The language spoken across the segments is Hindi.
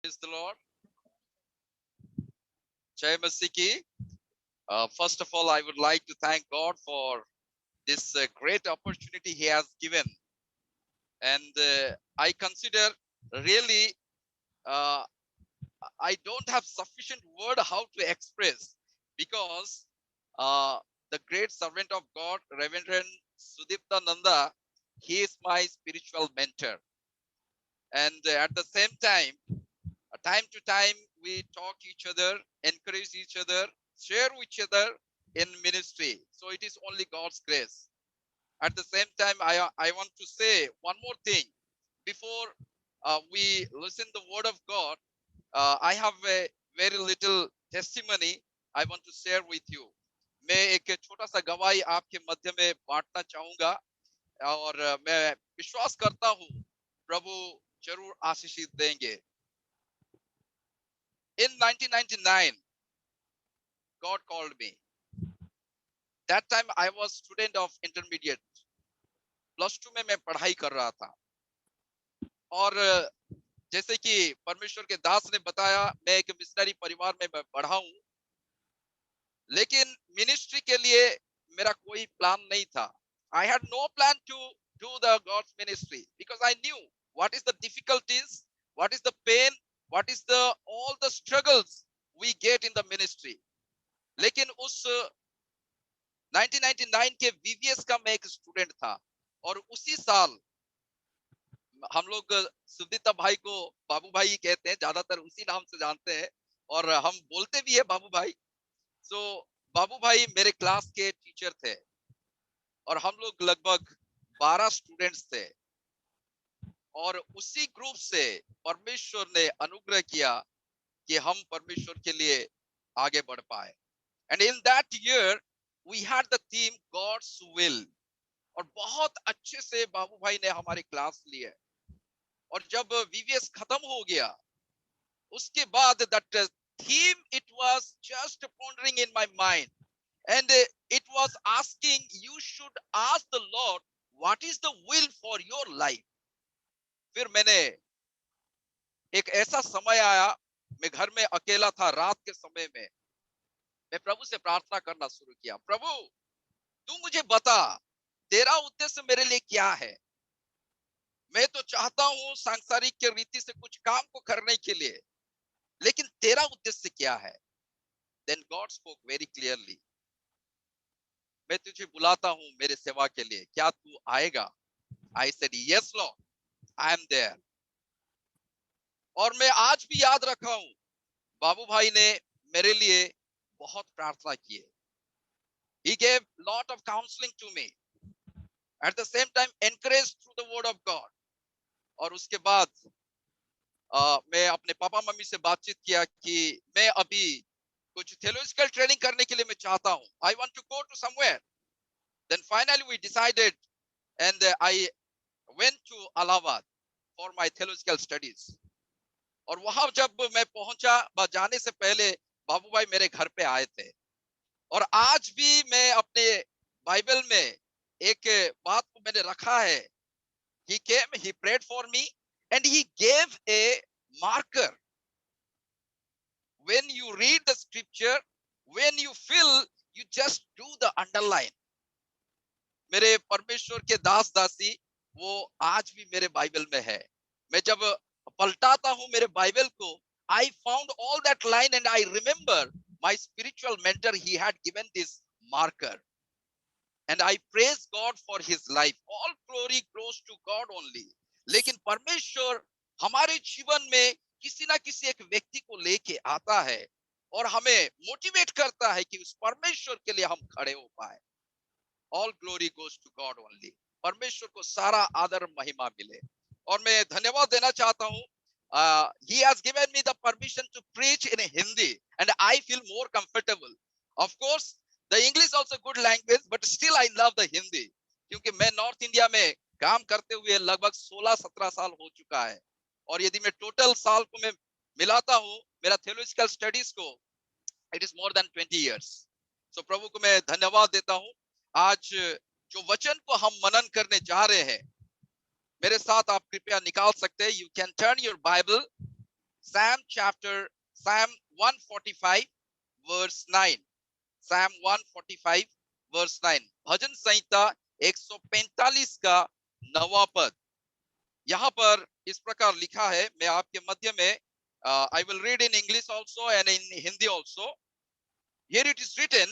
Praise the Lord. Jai Masih ki. First of all, I would like to thank God for this great opportunity He has given, and I consider really uh, I don't have sufficient word how to express, because uh, the great servant of God, Reverend Sudipta Nanda, he is my spiritual mentor, and at the same time to time we talk each other, encourage each other, share each other in ministry. So it is only God's grace. At the same time, I want to say one more thing before we listen the word of God. I have a very little testimony I want to share with you. मैं एक छोटा सा गवाही आपके मध्य में बांटना चाहूंगा, और मैं विश्वास करता हूँ प्रभु जरूर आशीषित देंगे. In 1999, God called me. That time I was student of intermediate. +2 में मैं पढ़ाई कर रहा था, और जैसे कि परमेश्वर के दास ने बताया, मैं एक मिशनरी परिवार में पढ़ा हूं, लेकिन मिनिस्ट्री के लिए मेरा कोई प्लान नहीं था. I had no plan to do the God's ministry because I knew what is the difficulties, what is the pain, what is the all the struggles we get in the ministry. लेकिन उस 1999 के VVS का मैं एक स्टूडेंट था, और उसी साल हम लोग सुदीता भाई को बाबू भाई कहते हैं, ज्यादातर उसी नाम से जानते हैं, और हम बोलते भी है बाबू भाई. सो बाबू भाई मेरे क्लास के टीचर थे, और हम लोग लगभग 12 स्टूडेंट्स थे, और उसी ग्रुप से परमेश्वर ने अनुग्रह किया कि हम परमेश्वर के लिए आगे बढ़ पाए. And in that year we had the theme God's will, और बहुत अच्छे से बाबू भाई ने हमारी क्लास ली है. और जब VVS खत्म हो गया, उसके बाद that theme it was just pondering in my mind, and it was asking you should ask the Lord what is the will for your life. फिर मैंने एक ऐसा समय आया, मैं घर में अकेला था, रात के समय में मैं प्रभु से प्रार्थना करना शुरू किया, प्रभु तू मुझे बता तेरा उद्देश्य मेरे लिए क्या है. मैं तो चाहता हूं सांसारिक के रीति से कुछ काम को करने के लिए, लेकिन तेरा उद्देश्य क्या है. Then God spoke very clearly, मैं तुझे बुलाता हूं मेरे सेवा के लिए, क्या तू आएगा. I said yes Lord, I am there. और मैं आज भी याद रखा हूं, बाबू भाई ने मेरे लिए बहुत प्रार्थना की है. He gave lot of counseling to me, at the same time encouraged through the word of God. और उसके बाद मैं अपने पापा मम्मी से बातचीत किया कि मैं अभी कुछ theological ट्रेनिंग करने के लिए मैं चाहता हूं. I want to go to somewhere. Then finally we decided, and I went to Allahabad for my theological studies. और वहां जब मैं पहुंचा, जाने से पहले बाबू भाई मेरे घर पे आए थे, और आज भी मैं अपने बाइबल में एक बात को मैंने रखा है. He came, he prayed for me, and he gave a marker. When you read the scripture, when you feel, you just do the underline. मेरे परमेश्वर के दास दासी वो आज भी मेरे बाइबल में है. मैं जब पलटाता हूं मेरे बाइबल को, I found all that line, and I remember my spiritual mentor, he had given this marker, and I praise God for his life. All glory goes to God only. लेकिन परमेश्वर हमारे जीवन में किसी ना किसी एक व्यक्ति को लेके आता है, और हमें मोटिवेट करता है कि उस परमेश्वर के लिए हम खड़े हो पाए. All glory goes to God only. परमेश्वर को सारा आदर महिमा मिले. और मैं धन्यवाद देना चाहता हूं. He has given me the permission to preach in Hindi, and I feel more comfortable. Of course, the English also good language, but still I love the Hindi, क्योंकि मैं नॉर्थ इंडिया में काम करते हुए लगभग 16-17 साल हो चुका है. और यदि मैं टोटल साल को मैं मिलाता हूं मेरा थियोलॉजिकल स्टडीज को, it is more than 20 years. सो प्रभु को मैं धन्यवाद देता हूं. आज जो वचन को हम मनन करने जा रहे हैं, मेरे साथ आप कृपया निकाल सकते हैं. You can turn your Bible Psalm 145 verse 9. Psalm 145 verse 9. भजन संहिता 145 का 9वां पद। यहाँ पर इस प्रकार लिखा है, मैं आपके मध्य में I will read in English also and in Hindi also. Here it is written,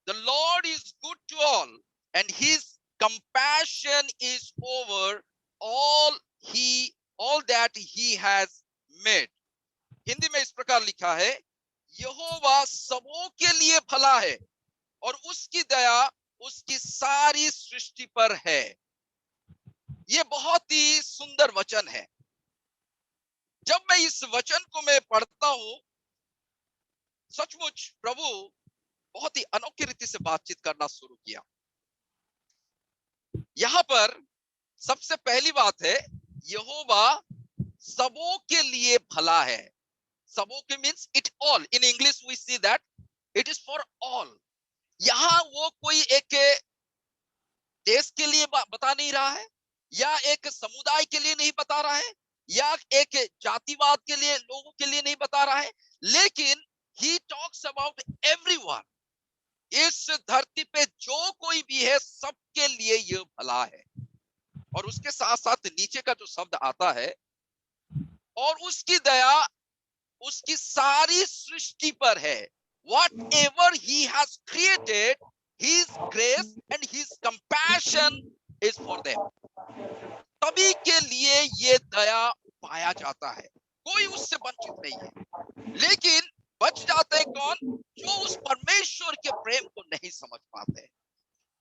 the Lord is good to all and his compassion is over all that he has made. Hindi में इस प्रकार लिखा है, यहोवा सबों के लिए भला है और उसकी दया उसकी सारी सृष्टि पर है। ये बहुत ही सुंदर वचन है। जब मैं इस वचन को मैं पढ़ता हूं, सचमुच प्रभु बहुत ही अनोखी रीति से बातचीत करना शुरू किया। यहां पर सबसे पहली बात है, यहोवा सबों के लिए भला है। सबों के means it all. In English we see that it is for all. यहां वो कोई एक देश के लिए बता नहीं रहा है, या एक समुदाय के लिए नहीं बता रहा है, या एक जातिवाद के लिए लोगों के लिए नहीं बता रहा है, लेकिन ही टॉक्स अबाउट एवरीवन। इस धरती पे जो कोई भी है सबके लिए यह भला है। और उसके साथ साथ नीचे का जो शब्द आता है, और उसकी दया उसकी सारी सृष्टि पर है। Whatever he has created, his grace and his compassion is for them. सभी के लिए ये दया पाया जाता है, कोई उससे वंचित नहीं है। लेकिन बच जाते हैं कौन? जो उस परमेश्वर के प्रेम को नहीं समझ पाते।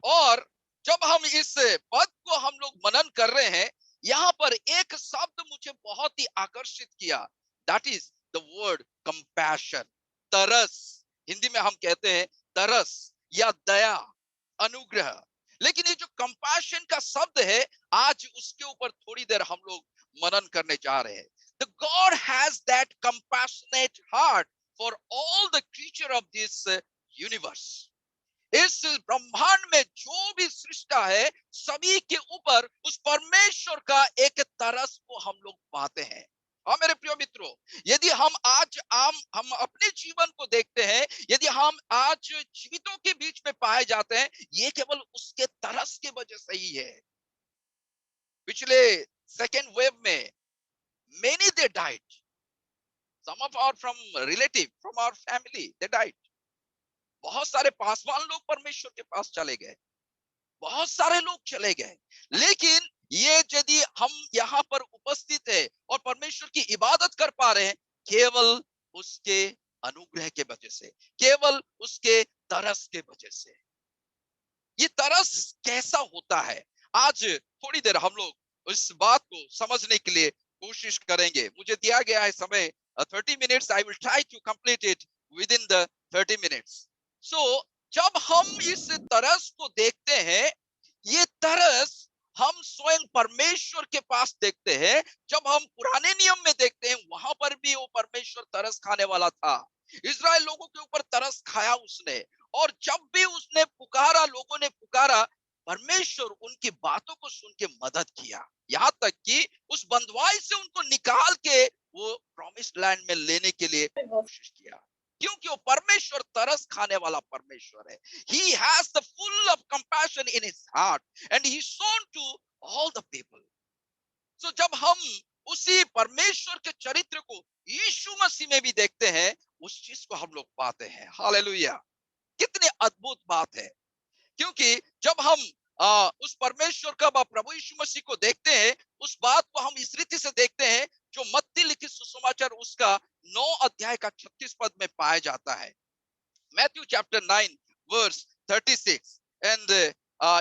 और जब हम इस पद को हम लोग मनन कर रहे हैं, यहाँ पर एक शब्द मुझे बहुत ही आकर्षित किया, that is the word compassion, तरस। हिंदी में हम कहते हैं तरस या दया, अनुग्रह। लेकिन ये जो कंपैशन का शब्द है, आज उसके ऊपर थोड़ी देर हम लोग मनन करने जा रहे हैं। The God has that compassionate heart for all the creature of this universe. इस ब्रह्मांड में जो भी सृष्टा है, सभी के ऊपर उस परमेश्वर का एक तरस को हम लोग पाते हैं। हाँ मेरे प्रिय मित्रों, यदि हम आज हम अपने जीवन को देखते हैं, यदि हम आज जीवितों के बीच में पाए जाते हैं, ये केवल उसके तरस की वजह से ही है। पिछले सेकेंड वेव में many they died. Some of our from relative, from our family, they died. बहुत सारे पासवान लोग परमेश्वर के पास चले गए, बहुत सारे लोग चले गए। लेकिन ये यदि हम यहाँ पर उपस्थित है और परमेश्वर की इबादत कर पा रहे हैं, केवल उसके अनुग्रह के वजह से, केवल उसके तरस के वजह से। ये तरस कैसा होता है, आज थोड़ी देर हम लोग इस बात को समझने के लिए कोशिश करेंगे। मुझे दिया गया है समय 30 minutes. I will try to complete it within the 30 minutes. So, जब हम इस तरस को देखते हैं, ये तरस हम स्वयं परमेश्वर के पास देखते हैं। जब हम पुराने नियम में देखते हैं, वहां पर भी वो परमेश्वर तरस खाने वाला था। इस्राएल लोगों के ऊपर तरस खाया उसने, और जब भी उसने पुकारा, लोगों ने पुकारा, परमेश्वर उनकी बातों को सुन के मदद किया। यहाँ तक कि उस बंधुआई से उनको निकाल के वो प्रॉमिस्ड लैंड में लेने के लिए कोशिश किया, क्योंकि वो परमेश्वर तरस खाने वाला परमेश्वर है। He has the full of compassion in his heart and he shown to all the people. So जब हम उसी परमेश्वर के चरित्र को यीशु मसीह में भी देखते हैं, उस चीज को हम लोग पाते हैं। हालेलुया! कितनी अद्भुत बात है। क्योंकि जब हम उस परमेश्वर का प्रभु यीशु मसीह को देखते हैं, उस बात को हम इस रीति से देखते हैं जो मत्ती लिखित सुसमाचार उसका 9 अध्याय का 36 पद में पाया जाता है। Matthew chapter 9 verse 36. And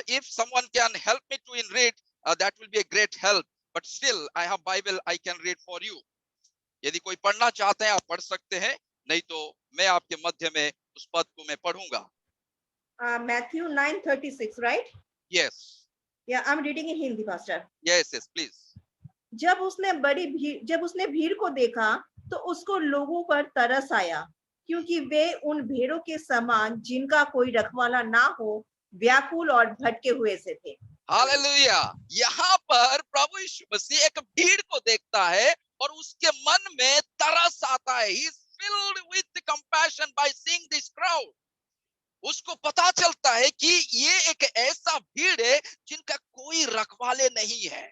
if someone can help me to read, that will be a great help. But still, I have Bible, I can read for you. यदि कोई पढ़ना चाहते हैं, आप पढ़ सकते हैं, नहीं तो मैं आपके मध्य में उस पद को मैं पढ़ूंगा। Matthew 9:36, right? Yes. Yeah, I'm reading in Hindi, Pastor. Yes, please. जब उसने भीड़ को देखा, तो उसको लोगों पर तरस आया, क्योंकि वे उन भेड़ों के समान जिनका कोई रखवाला ना हो, व्याकुल और भटके हुए से थे। हालेलुया! यहाँ पर प्रभु यीशु मसीह एक भीड़ को देखता है और उसके मन में तरस आता है. He is filled with compassion by seeing this crowd. उसको पता चलता है कि ये एक ऐसा भीड़ है जिनका कोई रखवाले नहीं है,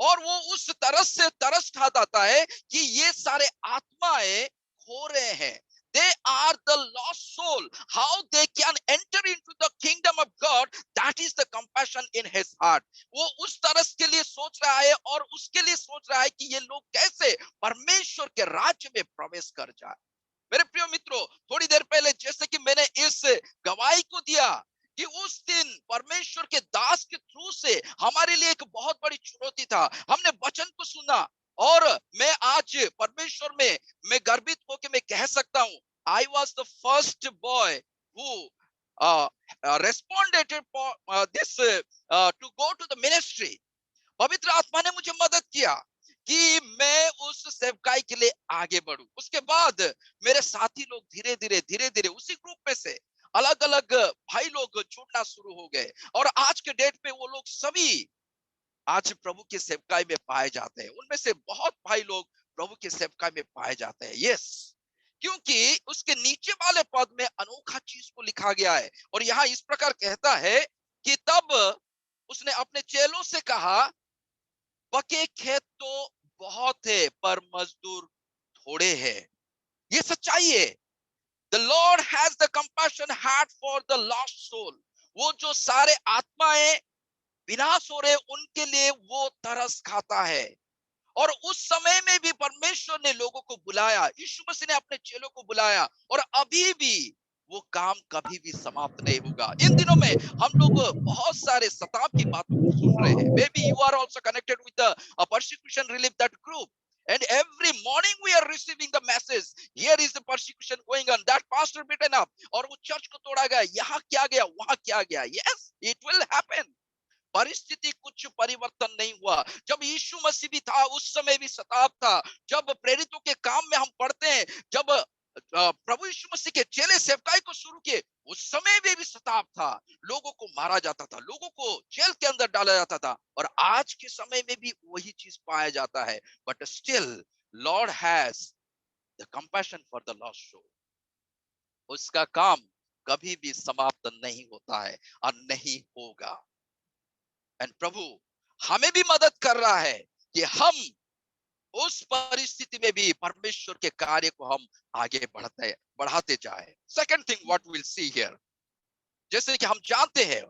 और वो उस तरस से तरस खा जाता है कि ये सारे आत्माएं खो रहे हैं. They are the lost soul. How they can enter into the kingdom of God? That is the compassion in his heart. वो उस तरस के लिए सोच रहा है और उसके लिए सोच रहा है कि ये लोग कैसे परमेश्वर के राज्य में प्रवेश कर जाए. मेरे प्रिय मित्रों, थोड़ी देर पहले जैसे कि मैंने इस गवाही को दिया कि उस दिन परमेश्वर के दास के थ्रू से हमारे लिए एक बहुत बड़ी चुनौती था. हमने वचन को सुना, और मैं आज परमेश्वर में मैं गर्वित होकर मैं कह सकता हूं, I was the first boy who responded for this to go to the ministry. पवित्र आत्मा ने मुझे मदद किया कि मैं उस सेवकाई के लिए आगे बढ़ूं. उसके बाद मेरे साथी लोग धीरे धीरे उसी ग्रुप में से अलग अलग भाई लोग जुड़ना शुरू हो गए, और आज के डेट पे वो लोग सभी आज प्रभु के सेवकाई में पाए जाते हैं. उनमें से बहुत भाई लोग प्रभु के सेवकाई में पाए जाते हैं. यस, क्योंकि उसके नीचे वाले पद में अनोखा चीज को लिखा गया है, और यहाँ इस प्रकार कहता है कि तब उसने अपने चेलों से कहा, पके खेत तो बहुत है पर मजदूर थोड़े हैं. ये सच्चाई है. The Lord has the compassion heart for the lost soul. वो जो सारे आत्माएं विनाश हो रहे उनके लिए वो तरस खाता है. और उस समय में भी परमेश्वर ने लोगों को बुलाया, यीशु मसीह ने अपने चेलों को बुलाया, और अभी भी वो काम कभी भी समाप्त नहीं होगा. इन दिनों में हम लोग बहुत सारे सताव की बातों को सुन रहे हैं. Maybe you are also connected with the persecution relief that group, and every morning we are receiving the message, here is the persecution going on, that pastor beaten up, और वो चर्च को तोड़ा गया, यहाँ क्या गया, वहां क्या गया. yes, it will happen. परिस्थिति कुछ परिवर्तन नहीं हुआ. जब यीशु मसीह भी था उस समय भी सताव था. जब प्रेरितों के काम में हम पढ़ते हैं, जब प्रभु यीशु मसीह के चेले सेवकाई को शुरू किए, उस समय में भी सताव था. लोगों को मारा जाता था, लोगों को जेल के अंदर डाला जाता था, और आज के समय में भी वही चीज पाया जाता है. But still Lord has the compassion for the lost soul. उसका काम कभी भी समाप्त नहीं होता है और नहीं होगा. एंड प्रभु हमें भी मदद कर रहा है कि हम उस परिस्थिति में भी परमेश्वर के कार्य को हम आगे बढ़ाते जाए. Second thing what will see here, जैसे कि हम जानते हैं,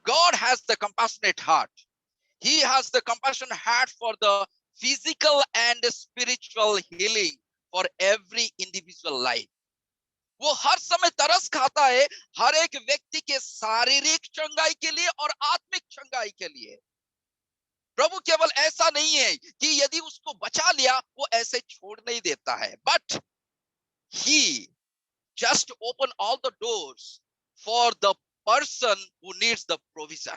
God has the compassionate heart. He has the compassion heart for the physical and spiritual healing for every individual life. वो हर समय तरस खाता है हर एक व्यक्ति के शारीरिक चंगाई के लिए और आत्मिक चंगाई के लिए. प्रभु केवल ऐसा नहीं है कि यदि उसको बचा लिया वो ऐसे छोड़ नहीं देता है, but he just open all the doors for the person who needs the provision.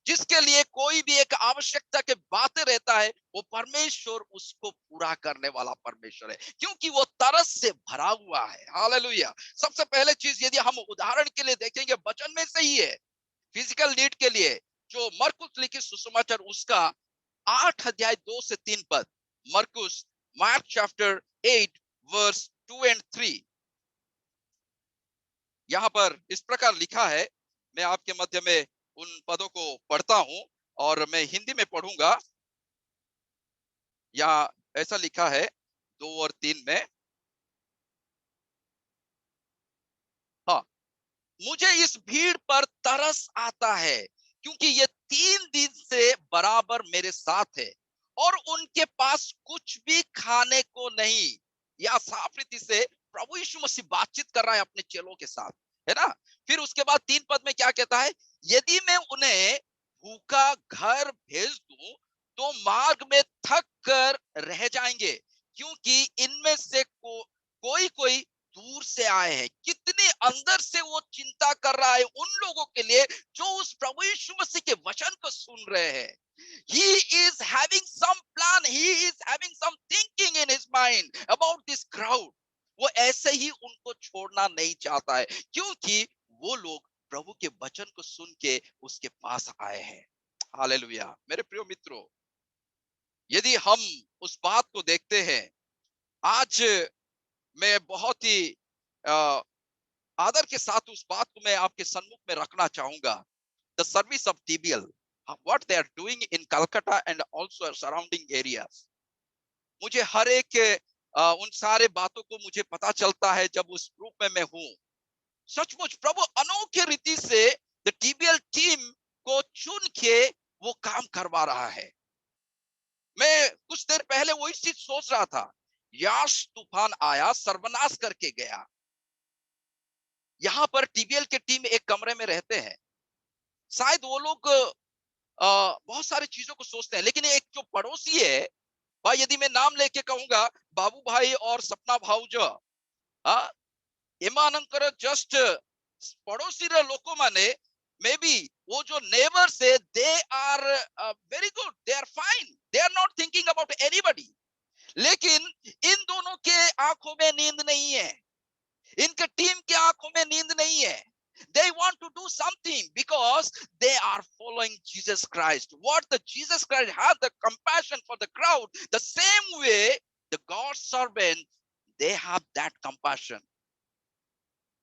जिसके लिए कोई भी एक आवश्यकता के बातें रहता है, वो परमेश्वर उसको पूरा करने वाला परमेश्वर है, क्योंकि वो तरस से भरा हुआ है. हालेलुया. सबसे पहले चीज यदि हम उदाहरण के लिए देखेंगे, वचन में से ही है. फिजिकल नीड के लिए जो मरकुस लिखित सुसमाचार उसका 8 अध्याय 2 से 3 पद, मरकुस मार्क चैप्टर 8 वर्स 2 and 3. यहाँ पर इस प्रकार लिखा है, मैं आपके मध्य में उन पदों को पढ़ता हूं और मैं हिंदी में पढ़ूंगा. यहाँ ऐसा लिखा है 2 और 3 में, हाँ, मुझे इस भीड़ पर तरस आता है क्योंकि ये 3 दिन से बराबर मेरे साथ है और उनके पास कुछ भी खाने को नहीं. या साफ रीति से प्रभु यीशु मसीह बातचीत कर रहा है अपने चेलों के साथ, है ना. फिर उसके बाद 3 पद में क्या कहता है, यदि मैं उन्हें भूखा घर भेज दूं तो मार्ग में थक कर रह जाएंगे, क्योंकि इनमें से कोई कोई दूर से आए हैं. कितने अंदर से वो चिंता कर रहा है उन लोगों के लिए जो उस प्रभु यीशु मसीह के वचन को सुन रहे हैं. He is having some plan, he is having some thinking in his mind about this crowd. वो ऐसे ही उनको छोड़ना नहीं चाहता है, क्योंकि वो लोग प्रभु के वचन को सुन के उसके पास आए हैं. हालेलुया. मेरे प्रिय मित्रों, यदि हम उस बात को देखते हैं, आज मैं बहुत ही अ, आदर के साथ उस बात को मैं आपके सम्मुख में रखना चाहूंगा। The service of TBL, what they are doing in Calcutta and also surrounding areas. मुझे हर एक उन सारे बातों को मुझे पता चलता है जब उस ग्रुप में मैं हूँ। सचमुच प्रभु अनोखे रीति से द टीबीएल टीम को चुन के वो काम करवा रहा है। मैं कुछ देर पहले वही चीज सोच रहा था। यास तूफान आया, सर्वनाश करके गया। यहाँ पर टीबीएल के टीम एक कमरे में रहते हैं। शायद वो लोग बहुत सारी चीजों को सोचते हैं, लेकिन एक जो पड़ोसी है, भाई यदि मैं नाम लेके कहूंगा, बाबू भाई और सपना भाऊज, एमानंकर जस्ट पड़ोसी रे लोको माने, मे बी वो जो नेबर्स है, they are very good, they are fine, they are not thinking about anybody. लेकिन इन दोनों के आंखों में नींद नहीं है, इनके टीम की आंखों में नींद नहीं है। They want to do something because they are following Jesus Christ. What the Jesus Christ had the compassion for the crowd, the same way the God's servant, they have that compassion.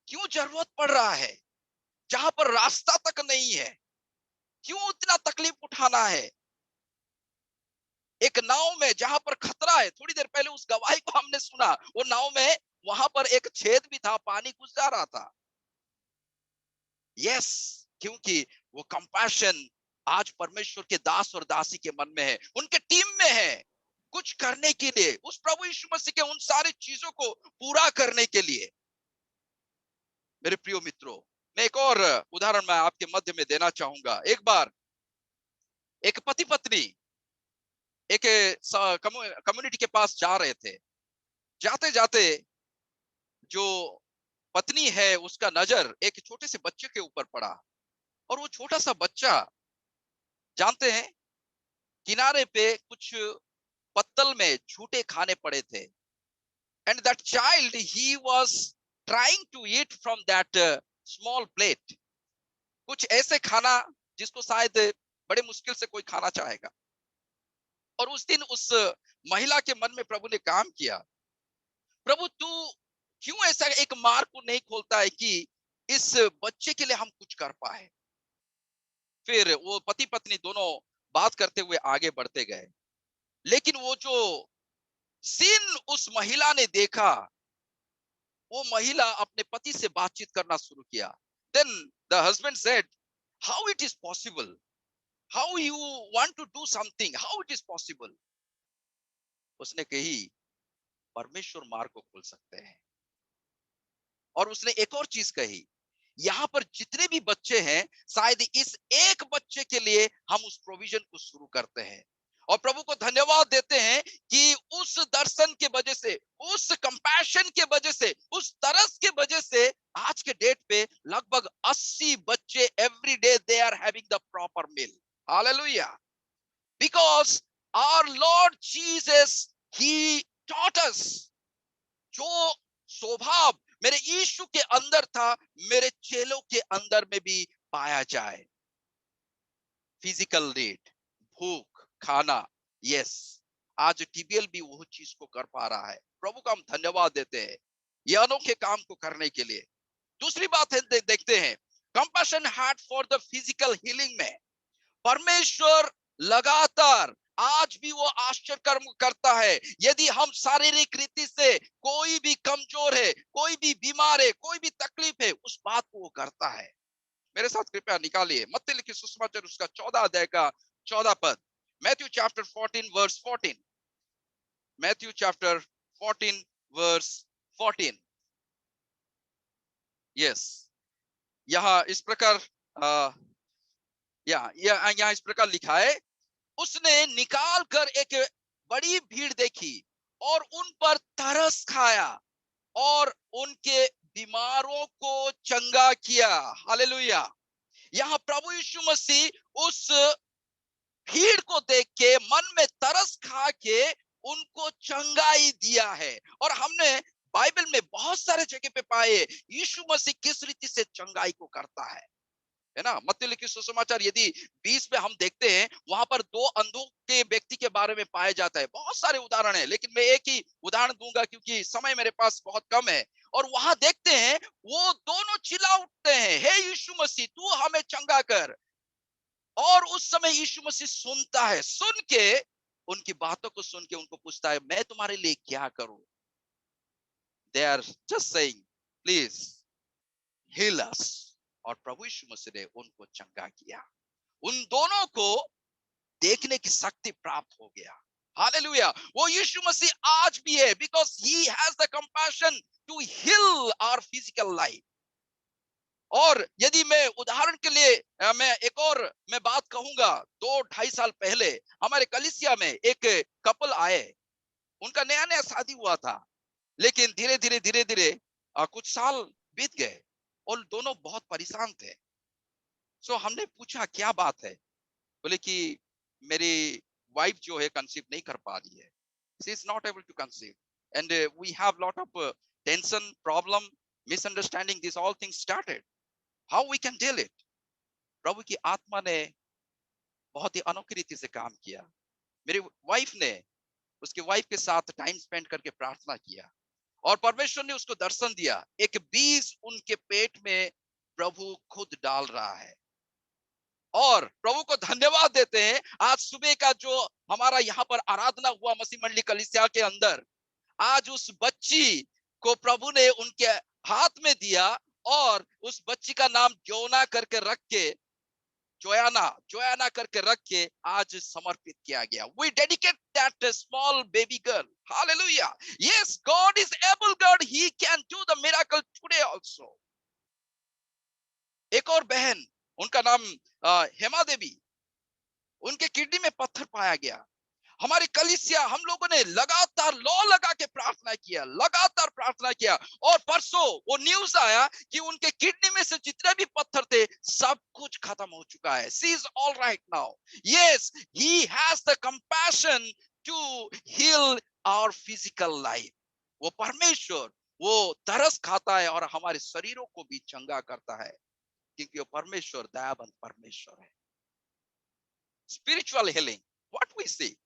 क्यों जरूरत पड़ रहा है जहां पर रास्ता तक नहीं है? क्यों इतना तकलीफ उठाना है? एक नाव में जहां पर खतरा है, थोड़ी देर पहले उस गवाही को हमने सुना, वो नाव में वहां पर एक छेद भी था, पानी घुस जा रहा था। यस, क्योंकि वो कंपैशन आज परमेश्वर के दास और दासी के मन में है, उनके टीम में है, कुछ करने के लिए, उस प्रभु यीशु मसीह के उन सारी चीजों को पूरा करने के लिए। मेरे प्रिय मित्रों, मैं एक और उदाहरण मैं आपके मध्य में देना चाहूंगा। एक बार एक पति पत्नी एक कम्युनिटी के पास जा रहे थे। जाते जाते जो पत्नी है उसका नजर एक छोटे से बच्चे के ऊपर पड़ा, और वो छोटा सा बच्चा, जानते हैं, किनारे पे कुछ पत्तल में झूठे खाने पड़े थे। And that child he was trying to eat from that small plate. कुछ ऐसे खाना जिसको शायद बड़े मुश्किल से कोई खाना चाहेगा। और उस दिन उस महिला के मन में प्रभु ने काम किया, प्रभु तू क्यों ऐसा एक मार्ग को नहीं खोलता है कि इस बच्चे के लिए हम कुछ कर पाए। फिर वो पति पत्नी दोनों बात करते हुए आगे बढ़ते गए, लेकिन वो जो सीन उस महिला ने देखा, वो महिला अपने पति से बातचीत करना शुरू किया। Then the husband said, how it is possible, how you want to do something, how it is possible. उसने कही, परमेश्वर मार्ग को खोल सकते हैं। और उसने एक और चीज कही, यहाँ पर जितने भी बच्चे हैं, शायद इस एक बच्चे के लिए हम उस प्रोविजन को शुरू करते हैं। और प्रभु को धन्यवाद देते हैं कि उस दर्शन के वजह से, उस कंपैशन के वजह से, उस तरस के वजह से आज के डेट पे लगभग 80 बच्चे every day they are having the proper meal. Hallelujah. Because our Lord Jesus he taught us, जो स्वभाव मेरे यीशु के अंदर था, मेरे चेलों के अंदर में भी पाया जाए। फिजिकल नीड, भूख, खाना, यस, आज टीबीएल भी वो चीज को कर पा रहा है। प्रभु का हम धन्यवाद देते हैं ये अनोखे काम को करने के लिए। दूसरी बात है, देखते हैं compassion heart for the physical healing में परमेश्वर लगातार आज भी वो आश्चर्य कर्म करता है। यदि हम शारीरिक रीति से कोई भी कमजोर है, कोई भी बीमार है, कोई भी तकलीफ है, उस बात को वो करता है। मेरे साथ कृपया निकालिए मत्ती लिखित सुसमाचार उसका 14 अध्याय का 14 पद। Matthew chapter 14 verse 14। Matthew chapter 14 verse 14। Yes, यहाँ इस प्रकार यहाँ इस प्रकार लिखा है, उसने निकाल कर एक बड़ी भीड़ देखी और उन पर तरस खाया और उनके बीमारों को चंगा किया। हालेलुया। यहाँ प्रभु यीशु मसीह उस भीड़ को देख के मन में तरस खा के उनको चंगाई दिया है। और हमने बाइबल में बहुत सारे जगह पे पाए यीशु मसीह किस रीति से चंगाई को करता है। है ना। मत्ती लिखित सुसमाचार यदि 20 में हम देखते हैं, वहां पर 2 अंधों के व्यक्ति के बारे में पाया जाता है। बहुत सारे उदाहरण है, लेकिन मैं एक ही उदाहरण दूंगा क्योंकि समय मेरे पास बहुत कम है। और वहां देखते हैं वो दोनों चिल्ला उठते हैं, हे यीशु मसीह तू हमें चंगा कर। और उस समय यीशु मसीह सुनता है, सुन के उनकी बातों को सुन के उनको पूछता है, मैं तुम्हारे लिए क्या करूं। They are just saying please heal us. और प्रभु यीशु मसीह ने उनको चंगा किया। उन दोनों को देखने की शक्ति प्राप्त हो गया। हालेलुया। वो यीशु मसीह आज भी है, because he has the compassion to heal our physical life. और यदि मैं उदाहरण के लिए मैं एक और मैं बात कहूंगा, 2-2.5 साल पहले हमारे कलीसिया में एक कपल आए। उनका नया नया शादी हुआ था, लेकिन धीरे धीरे कुछ साल बीत गए और दोनों बहुत परेशान थे। सो हमने पूछा क्या बात है। बोले कि मेरी वाइफ जो है कंसीव नहीं कर पा रही है, she is not able to conceive, and we have lot of tension, problem, misunderstanding, this all things started, how we can deal it. प्रभु की आत्मा ने बहुत ही अनोखी रीति से काम किया। मेरी वाइफ ने उसकी वाइफ के साथ टाइम स्पेंड करके प्रार्थना किया और परमेश्वर ने उसको दर्शन दिया। एक बीज उनके पेट में प्रभु खुद डाल रहा है। और प्रभु को धन्यवाद देते हैं, आज सुबह का जो हमारा यहाँ पर आराधना हुआ मसीह मंडली कलीसिया के अंदर, आज उस बच्ची को प्रभु ने उनके हाथ में दिया और उस बच्ची का नाम जोना करके रख के, जोयाना करके रख के आज समर्पित किया गया। We dedicate that small baby girl. Hallelujah. Yes, God is able God, he can do the miracle today also. एक और बहन, उनका नाम हेमा देवी, उनके किडनी में पत्थर पाया गया। हमारी कलीसिया हम लोगों ने लगातार लौ लगा के प्रार्थना किया, लगातार प्रार्थना किया। और परसों वो न्यूज आया कि उनके किडनी में से जितने भी पत्थर थे सब कुछ खत्म हो चुका है। She is all right now. Yes, he has the compassion to heal our physical life. वो परमेश्वर वो तरस खाता है और हमारे शरीरों को भी चंगा करता है, क्योंकि वो परमेश्वर दयाबंद परमेश्वर है। स्पिरिचुअल हीलिंग, व्हाट वी सी,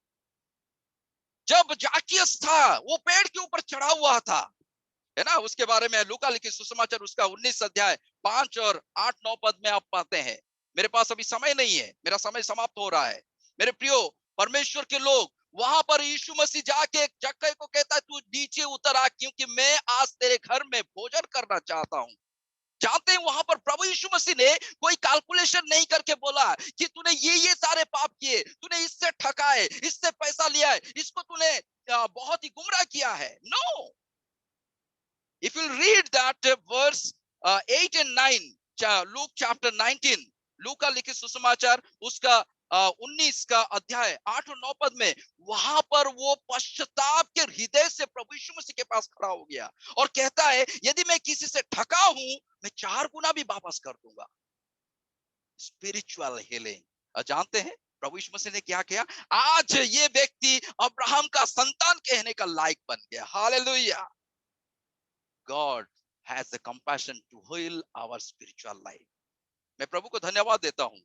जब जाकियस था वो पेड़ के ऊपर चढ़ा हुआ था, है ना। उसके बारे में लूका लिखित सुसमाचार उसका 19 अध्याय 5 और 8-9 पद में आप पाते हैं। मेरे पास अभी समय नहीं है, मेरा समय समाप्त हो रहा है। मेरे प्रियो परमेश्वर के लोग, वहां पर यीशु मसीह जाके जक्कई को कहता है तू नीचे उतर आ, क्योंकि मैं आज तेरे घर में भोजन करना चाहता हूं। जानते हैं वहां पर प्रभु यीशु मसीह ने कोई कैलकुलेशन नहीं करके बोला कि तूने ये सारे पाप किए, तूने इससे ठगा है, इससे पैसा लिया है, इसको तूने बहुत ही गुमराह किया है। No, if you read that verse 8 and 9, Luke chapter 19, लूका लिखित सुसमाचार उसका 19 का अध्याय 8 और 9 पद में, वहां पर वो पश्चाताप के हृदय से प्रभु यीशु मसीह के पास खड़ा हो गया और कहता है यदि मैं किसी से ठगा हूं मैं 4 गुना भी वापस कर दूंगा। Spiritual healing. जानते हैं प्रभु यीशु मसीह ने क्या किया? आज ये व्यक्ति अब्राहम का संतान कहने का लायक बन गया। Hallelujah. God has the compassion to heal our spiritual life. मैं प्रभु को धन्यवाद देता हूं।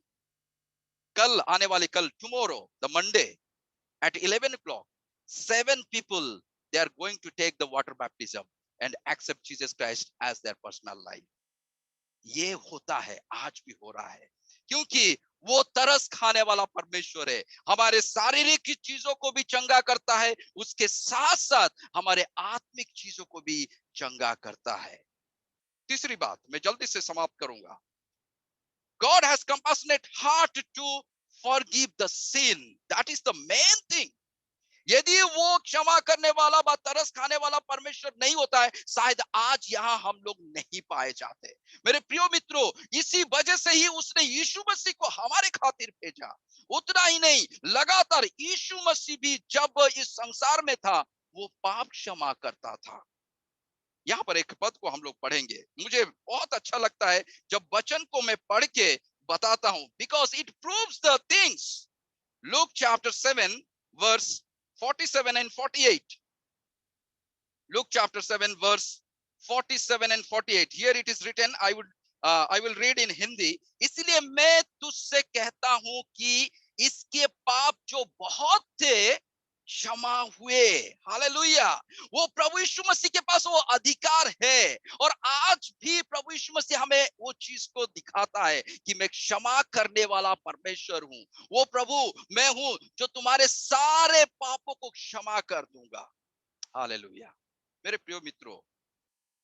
कल आने वाले कल, tomorrow the Monday at 11 o'clock, 7 people they are going to take the water baptism and accept Jesus Christ as their personal life. ये होता है, आज भी हो रहा है, क्योंकि वो तरस खाने वाला परमेश्वर है। हमारे शारीरिक चीजों को भी चंगा करता है, उसके साथ साथ हमारे आत्मिक चीजों को भी चंगा करता है। तीसरी बात मैं जल्दी से समाप्त करूंगा। God has compassionate heart to forgive the sin. That is the main thing. यदि वो क्षमा करने वाला व तरस खाने वाला परमेश्वर नहीं होता है, शायद आज यहाँ हम लोग नहीं पाए जाते। मेरे प्रियो मित्रों, इसी वजह से ही उसने यीशु मसीह को हमारे खातिर भेजा। उतना ही नहीं, लगातार यीशु मसीह भी जब इस संसार में था वो पाप क्षमा करता था। यहाँ पर एक पद को हम लोग पढ़ेंगे, मुझे बहुत अच्छा लगता है जब वचन को मैं पढ़ के बताता हूं, because it proves the things. Luke chapter 7 verse 47 and 48. Luke chapter 7 verse 47 and 48. Here it is written, I would I will read in Hindi. इसलिए मैं तुझसे कहता हूं कि इसके पाप जो बहुत थे क्षमा हुए। हालेलुया। वो प्रभु यीशु मसीह के पास वो अधिकार है, और आज भी प्रभु यीशु मसीह हमें वो चीज को दिखाता है कि मैं क्षमा करने वाला परमेश्वर हूं। वो प्रभु मैं हूं जो तुम्हारे सारे पापों को क्षमा कर दूंगा। हालेलुया। मेरे प्रिय मित्रों,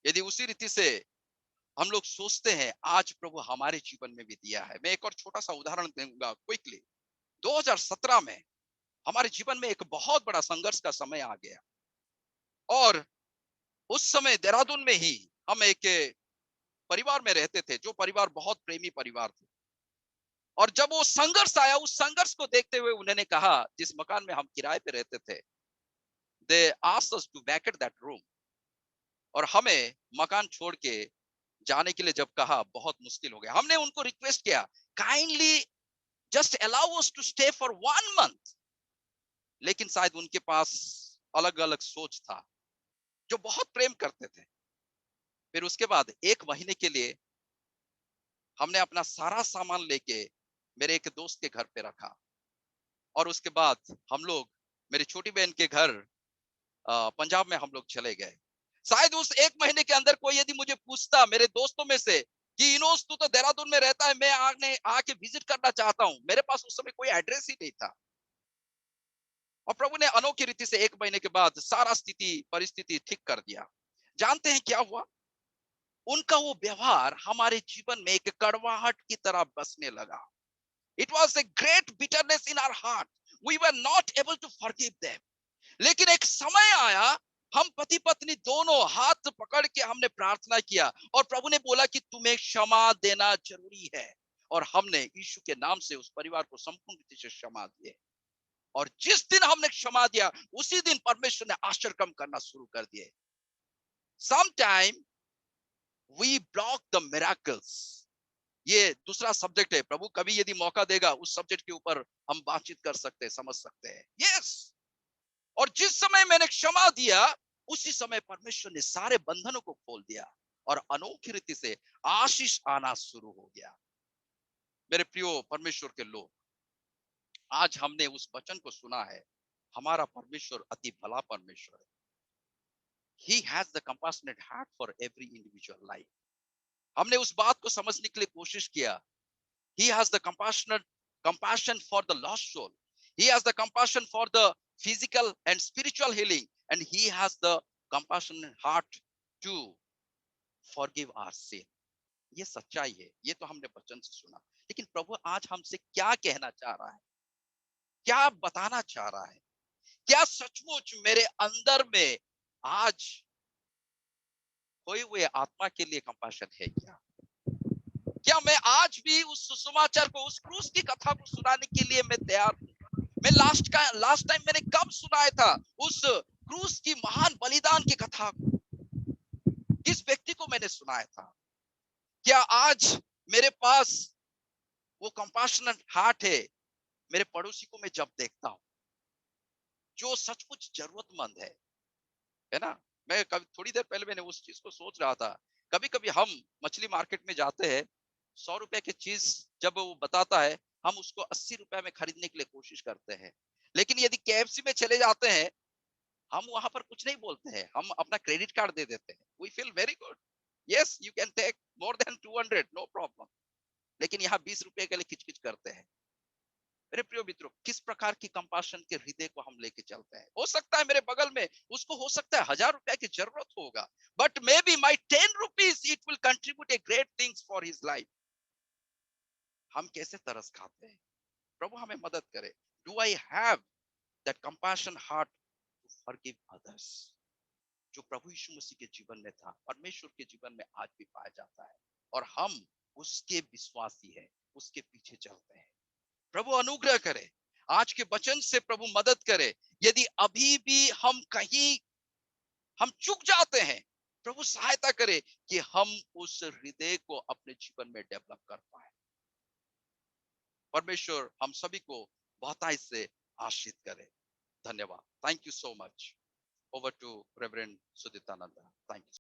यदि उसी रीति से हम लोग सोचते हैं, आज प्रभु हमारे जीवन में भी दिया है। मैं एक और छोटा सा उदाहरण दूंगा क्विकली। 2017 में हमारे जीवन में एक बहुत बड़ा संघर्ष का समय आ गया, और उस समय देहरादून में ही हम एक परिवार में रहते थे, जो परिवार बहुत प्रेमी परिवार थे। और जब वो संघर्ष आया, उस संघर्ष को देखते हुए उन्होंने कहा, जिस मकान में हम किराए पे रहते थे, they asked us to vacate that room, और हमें मकान छोड़ के जाने के लिए जब कहा, बहुत मुश्किल हो गया। हमने उनको रिक्वेस्ट किया, kindly just allow us to stay for 1 month. लेकिन शायद उनके पास अलग अलग सोच था, जो बहुत प्रेम करते थे। फिर उसके बाद 1 महीने के लिए हमने अपना सारा सामान लेके मेरे एक दोस्त के घर पे रखा, और उसके बाद हम लोग मेरी छोटी बहन के घर पंजाब में हम लोग चले गए। शायद उस 1 महीने के अंदर कोई यदि मुझे पूछता मेरे दोस्तों में से कि इनोस तू तो देहरादून में रहता है, मैं आके विजिट करना चाहता हूं, मेरे पास उस समय कोई एड्रेस ही नहीं था। और प्रभु ने अनोखी रीति से 1 महीने के बाद सारा परिस्थिति ठीक कर दिया। जानते हैं क्या हुआ? उनका वो व्यवहार हमारे जीवन में एक कड़वाहट की तरह बसने लगा। It was a great bitterness in our heart. We were not able to forgive them. लेकिन एक समय आया, हम पति पत्नी दोनों हाथ पकड़ के हमने प्रार्थना किया, और प्रभु ने बोला कि तुम्हें क्षमा देना जरूरी है। और हमने यीशु के नाम से उस परिवार को संपूर्ण रीति से क्षमा दिए। और जिस दिन हमने क्षमा दिया, उसी दिन परमेश्वर ने आश्चर्य काम करना शुरू कर दिए। Sometime we block the miracles। ये दूसरा सब्जेक्ट है। प्रभु कभी यदि मौका देगा, उस सब्जेक्ट के ऊपर हम बातचीत कर सकते हैं, समझ सकते हैं। यस। और जिस समय मैंने क्षमा दिया, उसी समय परमेश्वर ने सारे बंधनों को खोल दिया, और अनोखी रीति से आशीष आना शुरू हो गया। मेरे प्रियो परमेश्वर के लोग, आज हमने उस वचन को सुना है। हमारा परमेश्वर अति भला परमेश्वर है। He has the compassionate heart for every individual life। हमने उस बात को समझने के लिए कोशिश किया। He has the compassion for the lost soul। He has the compassion for the physical and spiritual healing, and he has the compassionate heart to forgive our sin। ये सच्चाई है। ये तो हमने वचन से सुना। लेकिन प्रभु आज हमसे क्या कहना चाह रहा है, क्या बताना चाह रहा है? क्या सचमुच मेरे अंदर में आज खोए हुए आत्मा के लिए कंपैशन है क्या? क्या मैं आज भी उस सुसमाचार को, उस क्रूस की कथा को सुनाने के लिए मैं तैयार हूं? मैं लास्ट टाइम मैंने कब सुनाया था उस क्रूस की महान बलिदान की कथा को? किस व्यक्ति को मैंने सुनाया था? क्या आज मेरे पास वो कंपैशनेट हार्ट है? मेरे पड़ोसी को मैं जब देखता हूं, जो सचमुच जरूरतमंद है ना? मैं कभी थोड़ी देर पहले मैंने उस चीज को सोच रहा था। कभी कभी हम मछली मार्केट में जाते हैं, 100 रुपए की चीज जब वो बताता है, हम उसको 80 रुपए में खरीदने के लिए कोशिश करते हैं। लेकिन यदि केएफसी में चले जाते हैं, हम वहां पर कुछ नहीं बोलते हैं, हम अपना क्रेडिट कार्ड दे देते हैं। We feel very good. Yes, you can take more than 200, no problem. लेकिन यहाँ 20 रुपए के लिए किचकिच करते हैं। मेरे प्रिय मित्रों, किस प्रकार की कंपाशन के हृदय को हम लेके चलते हैं? हो सकता है मेरे बगल में उसको हो सकता है 1000 रुपए की जरूरत होगा, but maybe my 10 rupees it will contribute a great things for his life. हम कैसे तरस खाते हैं? प्रभु हमें मदद करे। Do I have that compassion heart to forgive others, जो प्रभु यीशु मसीह के जीवन में था, परमेश्वर के जीवन में आज भी पाया जाता है, और हम उसके विश्वासी हैं, उसके पीछे चलते हैं। प्रभु अनुग्रह करे, आज के वचन से प्रभु मदद करे। यदि अभी भी हम कहीं हम चूक जाते हैं, प्रभु सहायता करे कि हम उस हृदय को अपने जीवन में डेवलप कर पाए। परमेश्वर हम सभी को बहुतायत से आशीष करे। धन्यवाद। Thank you so much. Over to reverend Suditananda. Thank you.